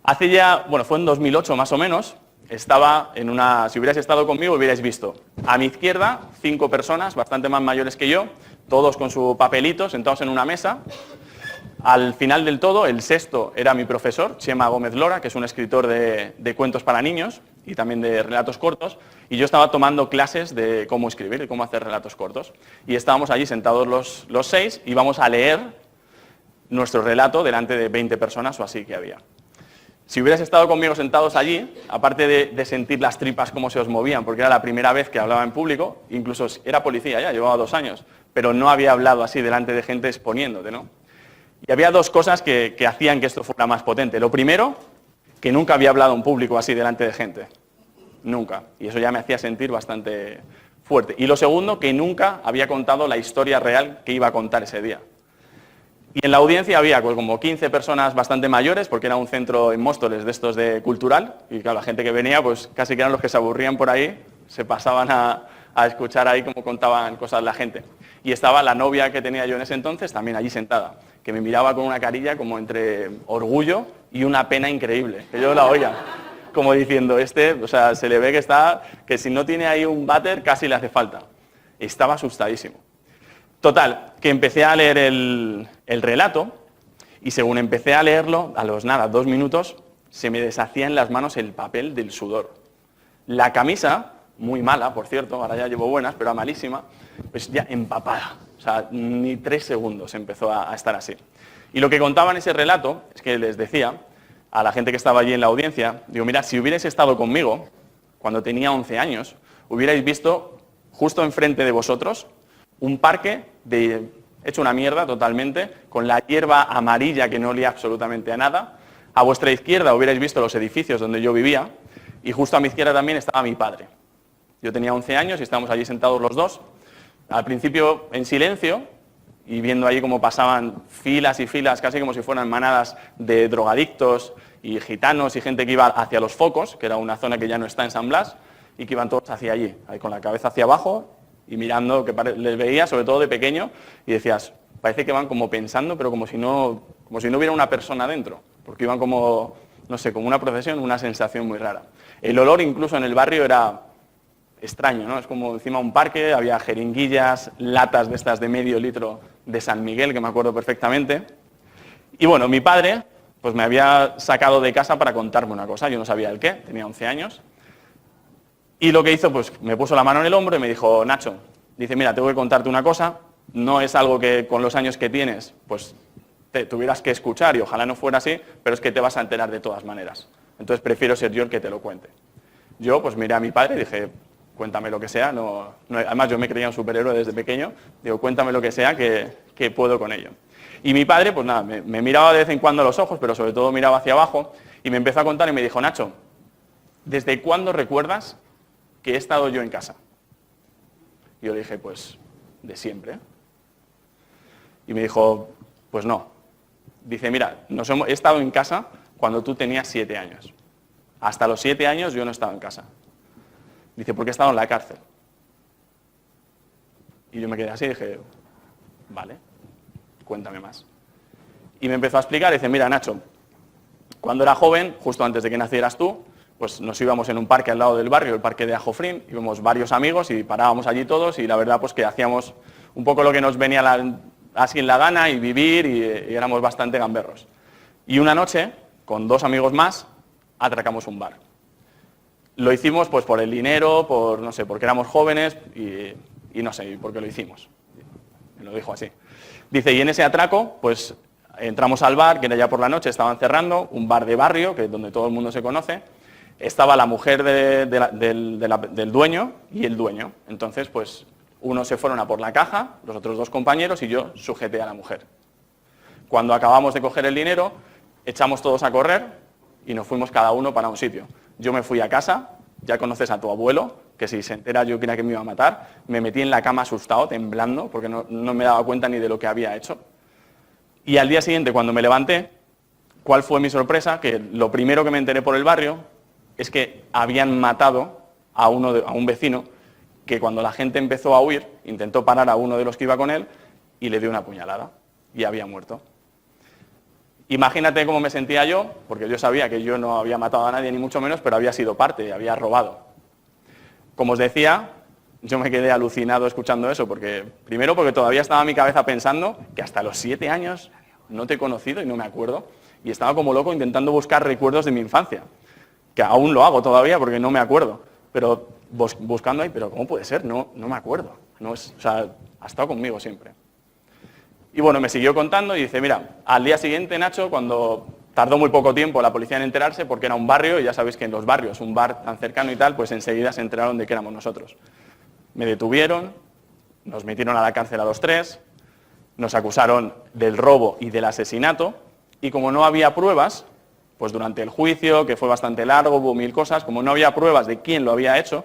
Hace ya, bueno, fue en 2008 más o menos, estaba en una, si hubierais estado conmigo hubierais visto a mi izquierda 5 personas bastante más mayores que yo, todos con su papelito, sentados en una mesa. Al final del todo, el sexto era mi profesor, Chema Gómez Lora, que es un escritor de cuentos para niños y también de relatos cortos, y yo estaba tomando clases de cómo escribir y cómo hacer relatos cortos. Y estábamos allí sentados los 6 y íbamos a leer nuestro relato delante de 20 personas o así que había. Si hubieras estado conmigo sentados allí, aparte de sentir las tripas cómo se os movían, porque era la primera vez que hablaba en público, incluso era policía ya, llevaba 2 años, pero no había hablado así delante de gente exponiéndote, ¿no? Y había 2 cosas que hacían que esto fuera más potente. Lo primero, que nunca había hablado en público así delante de gente. Nunca. Y eso ya me hacía sentir bastante fuerte. Y lo segundo, que nunca había contado la historia real que iba a contar ese día. Y en la audiencia había pues, como 15 personas bastante mayores, porque era un centro en Móstoles de estos de cultural, y claro, la gente que venía, pues casi que eran los que se aburrían por ahí, se pasaban a escuchar ahí cómo contaban cosas la gente. Y estaba la novia que tenía yo en ese entonces también allí sentada, que me miraba con una carilla como entre orgullo y una pena increíble, que yo la oía, como diciendo, o sea, se le ve que si no tiene ahí un váter casi le hace falta. Estaba asustadísimo. Total, que empecé a leer el relato y según empecé a leerlo, a los 2 minutos, se me deshacía en las manos el papel del sudor. La camisa, muy mala, por cierto, ahora ya llevo buenas, pero era malísima, pues ya empapada. O sea, ni 3 segundos empezó a estar así. Y lo que contaba en ese relato es que les decía a la gente que estaba allí en la audiencia, digo, mira, si hubierais estado conmigo cuando tenía 11 años, hubierais visto justo enfrente de vosotros un parque hecho una mierda totalmente, con la hierba amarilla que no olía absolutamente a nada. A vuestra izquierda hubierais visto los edificios donde yo vivía y justo a mi izquierda también estaba mi padre. Yo tenía 11 años y estábamos allí sentados los dos, al principio en silencio y viendo allí cómo pasaban filas y filas, casi como si fueran manadas de drogadictos y gitanos y gente que iba hacia los focos, que era una zona que ya no está en San Blas, y que iban todos hacia allí, ahí con la cabeza hacia abajo y mirando, que les veía, sobre todo de pequeño, y decías, parece que van como pensando, pero como si no hubiera una persona dentro, porque iban como, no sé, como una procesión, una sensación muy rara. El olor incluso en el barrio era extraño, ¿no? Es como encima de un parque, había jeringuillas, latas de estas de medio litro de San Miguel, que me acuerdo perfectamente. Y bueno, mi padre, pues me había sacado de casa para contarme una cosa, yo no sabía el qué, tenía 11 años. Y lo que hizo, pues me puso la mano en el hombro y me dijo, Nacho, dice, mira, tengo que contarte una cosa, no es algo que con los años que tienes, pues te tuvieras que escuchar y ojalá no fuera así, pero es que te vas a enterar de todas maneras. Entonces prefiero ser yo el que te lo cuente. Yo pues miré a mi padre y dije, cuéntame lo que sea, además yo me creía un superhéroe desde pequeño, digo, cuéntame lo que sea que puedo con ello. Y mi padre, pues nada, me miraba de vez en cuando a los ojos, pero sobre todo miraba hacia abajo y me empezó a contar y me dijo, Nacho, ¿desde cuándo recuerdas que he estado yo en casa? Y yo le dije, pues, de siempre. Y me dijo, pues no. Dice, mira, he estado en casa cuando tú tenías 7 años. Hasta los 7 años yo no he estado en casa. Dice, porque he estado en la cárcel. Y yo me quedé así y dije, vale, cuéntame más. Y me empezó a explicar, dice, mira, Nacho, cuando era joven, justo antes de que nacieras tú, pues nos íbamos en un parque al lado del barrio, el parque de Ajofrín, íbamos varios amigos y parábamos allí todos y la verdad pues que hacíamos un poco lo que nos venía así en la gana y vivir y éramos bastante gamberros. Y una noche, con 2 amigos más, atracamos un bar. Lo hicimos pues por el dinero, no sé, porque éramos jóvenes y no sé, por qué lo hicimos. Me lo dijo así. Dice, y en ese atraco, pues entramos al bar, que era ya por la noche, estaban cerrando, un bar de barrio, que es donde todo el mundo se conoce. Estaba la mujer del dueño y el dueño. Entonces, pues, unos se fueron a por la caja, los otros 2 compañeros, y yo sujeté a la mujer. Cuando acabamos de coger el dinero, echamos todos a correr y nos fuimos cada uno para un sitio. Yo me fui a casa, ya conoces a tu abuelo, que si se entera yo creía que me iba a matar. Me metí en la cama asustado, temblando, porque no me daba cuenta ni de lo que había hecho. Y al día siguiente, cuando me levanté, ¿cuál fue mi sorpresa? Que lo primero que me enteré por el barrio es que habían matado a un vecino que cuando la gente empezó a huir, intentó parar a uno de los que iba con él y le dio una puñalada y había muerto. Imagínate cómo me sentía yo, porque yo sabía que yo no había matado a nadie, ni mucho menos, pero había sido parte, había robado. Como os decía, yo me quedé alucinado escuchando eso, primero porque todavía estaba en mi cabeza pensando que hasta los 7 años no te he conocido y no me acuerdo, y estaba como loco intentando buscar recuerdos de mi infancia, que aún lo hago todavía porque no me acuerdo, pero buscando ahí, pero ¿cómo puede ser? No me acuerdo, o sea, ha estado conmigo siempre. Y bueno, me siguió contando y dice, mira, al día siguiente, Nacho, cuando tardó muy poco tiempo la policía en enterarse, porque era un barrio, y ya sabéis que en los barrios, un bar tan cercano y tal, pues enseguida se enteraron de que éramos nosotros. Me detuvieron, nos metieron a la cárcel a los 3, nos acusaron del robo y del asesinato, y como no había pruebas, pues durante el juicio, que fue bastante largo, hubo 1000 cosas, como no había pruebas de quién lo había hecho,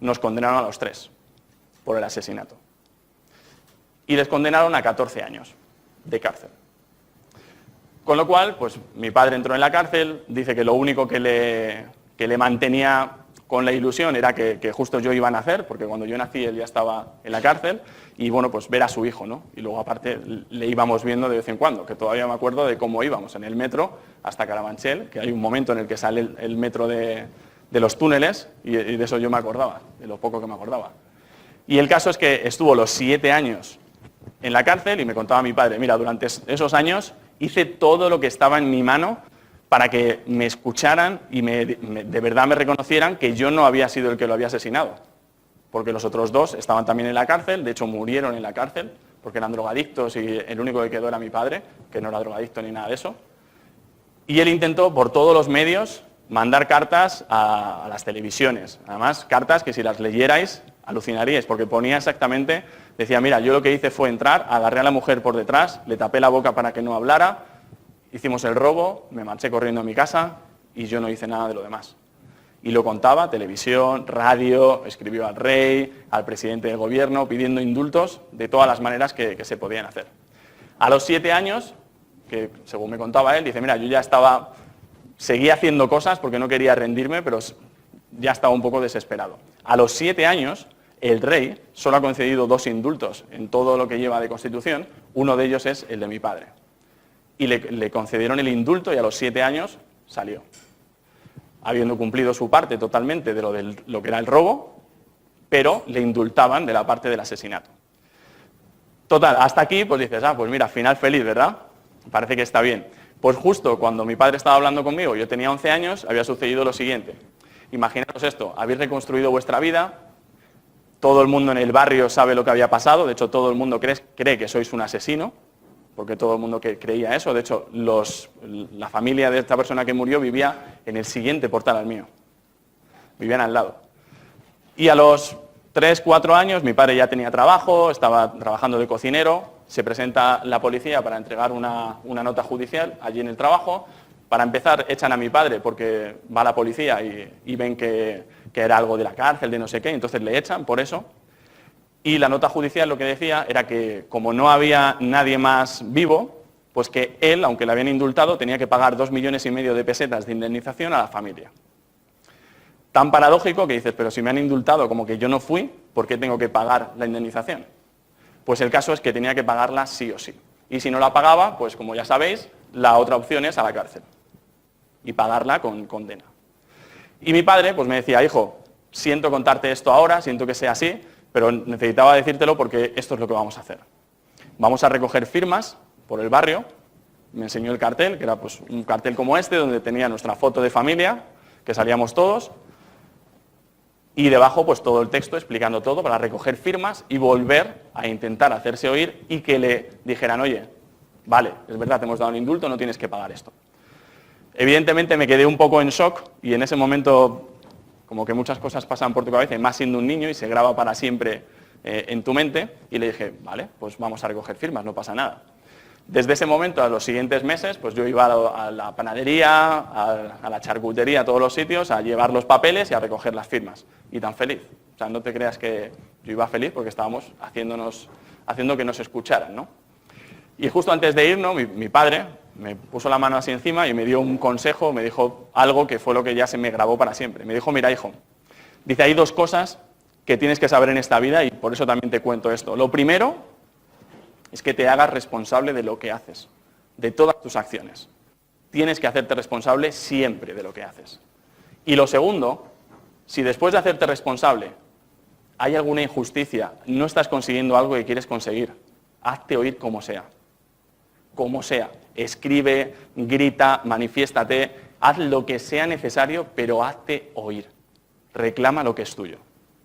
nos condenaron a los 3 por el asesinato. Y les condenaron a 14 años de cárcel. Con lo cual, pues mi padre entró en la cárcel, dice que lo único que le mantenía con la ilusión era que justo yo iba a nacer, porque cuando yo nací él ya estaba en la cárcel, y bueno, pues ver a su hijo, ¿no? Y luego aparte le íbamos viendo de vez en cuando, que todavía me acuerdo de cómo íbamos en el metro hasta Carabanchel, que hay un momento en el que sale el metro de los túneles, y de eso yo me acordaba, de lo poco que me acordaba. Y el caso es que estuvo los 7 años en la cárcel y me contaba mi padre, mira, durante esos años hice todo lo que estaba en mi mano para que me escucharan y de verdad me reconocieran que yo no había sido el que lo había asesinado. Porque los otros 2 estaban también en la cárcel, de hecho murieron en la cárcel, porque eran drogadictos y el único que quedó era mi padre, que no era drogadicto ni nada de eso. Y él intentó por todos los medios mandar cartas a las televisiones. Además, cartas que si las leyerais alucinaríais, porque ponía exactamente, decía, mira, yo lo que hice fue entrar, agarré a la mujer por detrás, le tapé la boca para que no hablara, hicimos el robo, me marché corriendo a mi casa y yo no hice nada de lo demás. Y lo contaba, televisión, radio, escribió al rey, al presidente del gobierno, pidiendo indultos de todas las maneras que se podían hacer. A los 7 años, que según me contaba él, dice, mira, yo ya seguía haciendo cosas porque no quería rendirme, pero ya estaba un poco desesperado. A los 7 años, el rey solo ha concedido 2 indultos en todo lo que lleva de Constitución, uno de ellos es el de mi padre. Y le concedieron el indulto y a los 7 años salió, habiendo cumplido su parte totalmente de lo que era el robo, pero le indultaban de la parte del asesinato. Total, hasta aquí, pues dices, pues mira, final feliz, ¿verdad? Parece que está bien. Pues justo cuando mi padre estaba hablando conmigo, yo tenía 11 años, había sucedido lo siguiente. Imaginaos esto, habéis reconstruido vuestra vida, todo el mundo en el barrio sabe lo que había pasado, de hecho todo el mundo cree que sois un asesino, porque todo el mundo creía eso, de hecho la familia de esta persona que murió vivía en el siguiente portal al mío, vivían al lado. Y a los 3, 4 años mi padre ya tenía trabajo, estaba trabajando de cocinero, se presenta la policía para entregar una nota judicial allí en el trabajo. Para empezar, echan a mi padre porque va la policía y ven que era algo de la cárcel, de no sé qué, entonces le echan por eso. Y la nota judicial lo que decía era que como no había nadie más vivo, pues que él, aunque le habían indultado, tenía que pagar 2,5 millones de pesetas de indemnización a la familia. Tan paradójico que dices, pero si me han indultado como que yo no fui, ¿por qué tengo que pagar la indemnización? Pues el caso es que tenía que pagarla sí o sí. Y si no la pagaba, pues como ya sabéis, la otra opción es a la cárcel. Y pagarla con condena. Y mi padre pues me decía, hijo, siento contarte esto ahora, siento que sea así, pero necesitaba decírtelo porque esto es lo que vamos a hacer. Vamos a recoger firmas por el barrio, me enseñó el cartel, que era pues un cartel como este, donde tenía nuestra foto de familia, que salíamos todos, y debajo pues todo el texto explicando todo para recoger firmas y volver a intentar hacerse oír y que le dijeran, oye, vale, es verdad, te hemos dado un indulto, no tienes que pagar esto. Evidentemente me quedé un poco en shock y en ese momento como que muchas cosas pasan por tu cabeza, y más siendo un niño y se graba para siempre en tu mente, y le dije, vale, pues vamos a recoger firmas, no pasa nada. Desde ese momento, a los siguientes meses, pues yo iba a la panadería, a la charcutería, a todos los sitios, a llevar los papeles y a recoger las firmas. Y tan feliz. O sea, no te creas que yo iba feliz porque estábamos haciendo que nos escucharan, ¿no? Y justo antes de irnos, mi padre me puso la mano así encima y me dio un consejo, me dijo algo que fue lo que ya se me grabó para siempre. Me dijo, mira, hijo, dice, hay 2 cosas que tienes que saber en esta vida y por eso también te cuento esto. Lo primero es que te hagas responsable de lo que haces, de todas tus acciones. Tienes que hacerte responsable siempre de lo que haces. Y lo segundo, si después de hacerte responsable hay alguna injusticia, no estás consiguiendo algo que quieres conseguir, hazte oír como sea. Como sea. Escribe, grita, manifiéstate, haz lo que sea necesario, pero hazte oír. Reclama lo que es tuyo.